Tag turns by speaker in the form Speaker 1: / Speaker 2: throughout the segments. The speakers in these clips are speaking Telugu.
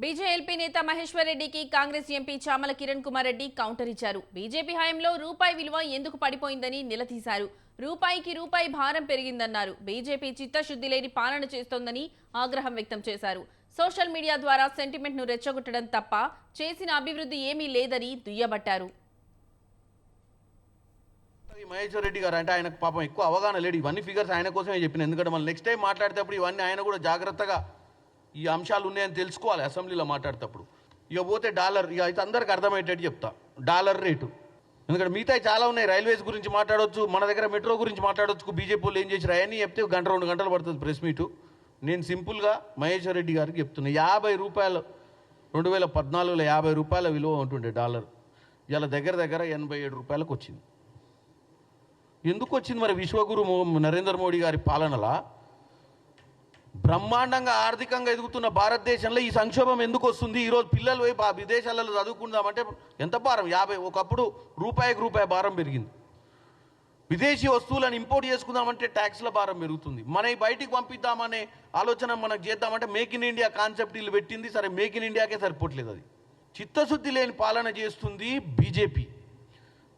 Speaker 1: బీజేపీ నేత మహేశ్వర్ రెడ్డికి కాంగ్రెస్ ఎంపీ చామల కిరణ్ కుమార్ రెడ్డి కౌంటర్ ఇచ్చారు. బీజేపీ హయాంలో రూపాయి విలువ ఎందుకు పడిపోయిందని నిలదీశారు. రూపాయికి రూపాయి భారం పెరిగిందన్నారు. బీజేపీ చిత్తశుద్ధి లేని పాలన చేస్తోందని ఆగ్రహం వ్యక్తం చేశారు. సోషల్ మీడియా ద్వారా సెంటిమెంట్ ను రెచ్చగొట్టడం తప్ప చేసిన అభివృద్ధి ఏమీ లేదని దుయ్యబట్టారు.
Speaker 2: మహేశ్వర్ రెడ్డి గారు అంటే ఆయనకు పాపం ఎక్కువ అవగాహన లేడు. ఇవన్నీ ఫిగర్స్ ఆయన కోసమే చెప్పిన. ఎందుకంటే మళ్ళీ నెక్స్ట్ టైం మాట్లాడేటప్పుడు ఇవన్నీ ఆయన కూడా జాగ్రత్తగా ఈ అంశాలు ఉన్నాయని తెలుసుకోవాలి. అసెంబ్లీలో మాట్లాడేటప్పుడు ఇక పోతే డాలర్, ఇక అయితే అందరికి అర్థమయ్యేటట్టు చెప్తా. డాలర్ రేటు, ఎందుకంటే మిగతా చాలా ఉన్నాయి. రైల్వేస్ గురించి మాట్లాడవచ్చు, మన దగ్గర మెట్రో గురించి మాట్లాడవచ్చు. బీజేపీ వాళ్ళు ఏం చేశారు అవన్నీ చెప్తే గంట 2 గంటలు పడుతుంది ప్రెస్ మీటు. నేను సింపుల్గా మహేశ్వర్ రెడ్డి గారికి చెప్తున్నా, 50 రూపాయలు 2014లో 50 రూపాయల విలువ ఉంటుండే డాలర్, ఇలా దగ్గర 87 రూపాయలకు వచ్చింది. ఎందుకు వచ్చింది మరి? విశ్వగురు నరేంద్ర మోడీ గారి పాలనలా బ్రహ్మాండంగా ఆర్థికంగా ఎదుగుతున్న భారతదేశంలో ఈ సంక్షోభం ఎందుకు వస్తుంది? ఈరోజు పిల్లలు పోయి విదేశాలలో చదువుకుందామంటే ఎంత భారం? 50, ఒకప్పుడు రూపాయికి రూపాయి భారం పెరిగింది. విదేశీ వస్తువులను ఇంపోర్ట్ చేసుకుందామంటే ట్యాక్స్ల భారం పెరుగుతుంది. మన బయటికి పంపిద్దామనే ఆలోచన మనకు చేద్దామంటే మేక్ ఇన్ ఇండియా కాన్సెప్ట్ వీళ్ళు పెట్టింది. సరే, మేక్ ఇన్ ఇండియాకే సరిపోవట్లేదు. అది చిత్తశుద్ధి లేని పాలన చేస్తుంది బీజేపీ.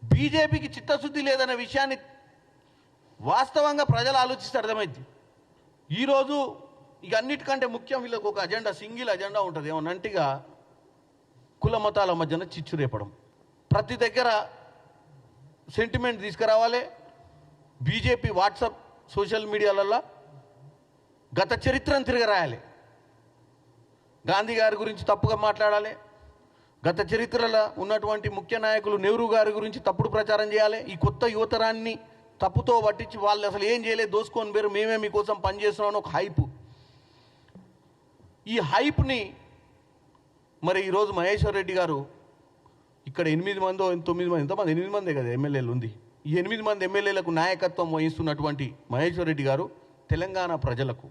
Speaker 2: బీజేపీకి చిత్తశుద్ధి లేదనే విషయాన్ని వాస్తవంగా ప్రజలు ఆలోచిస్తే అర్థమైంది. ఈరోజు ఇక అన్నిటికంటే ముఖ్యం వీళ్ళకి ఒక అజెండా, సింగిల్ అజెండా ఉంటుంది. ఏమన్నంటిగా కుల మతాల మధ్యన చిచ్చు రేపడం, ప్రతి దగ్గర సెంటిమెంట్ తీసుకురావాలి. బీజేపీ వాట్సాప్ సోషల్ మీడియాలలో గత చరిత్రను తిరగరాయాలి. గాంధీ గారి గురించి తప్పుగా మాట్లాడాలి. గత చరిత్రలో ఉన్నటువంటి ముఖ్య నాయకులు నెహ్రూ గారి గురించి తప్పుడు ప్రచారం చేయాలి. ఈ కొత్త యువతరాన్ని తప్పుతో పట్టించి వాళ్ళు అసలు ఏం చేయలేదు, దోసుకొని పేరు మేమే మీకోసం పనిచేస్తున్నామని ఒక హైపు. ఈ హైప్ని మరి ఈరోజు మహేశ్వర్ రెడ్డి గారు ఇక్కడ 8 మందో 9 మంది, ఎంతమంది 8 మందే కదా ఎమ్మెల్యేలు ఉంది. ఈ 8 మంది ఎమ్మెల్యేలకు నాయకత్వం వహిస్తున్నటువంటి మహేశ్వర్ రెడ్డి గారు తెలంగాణ ప్రజలకు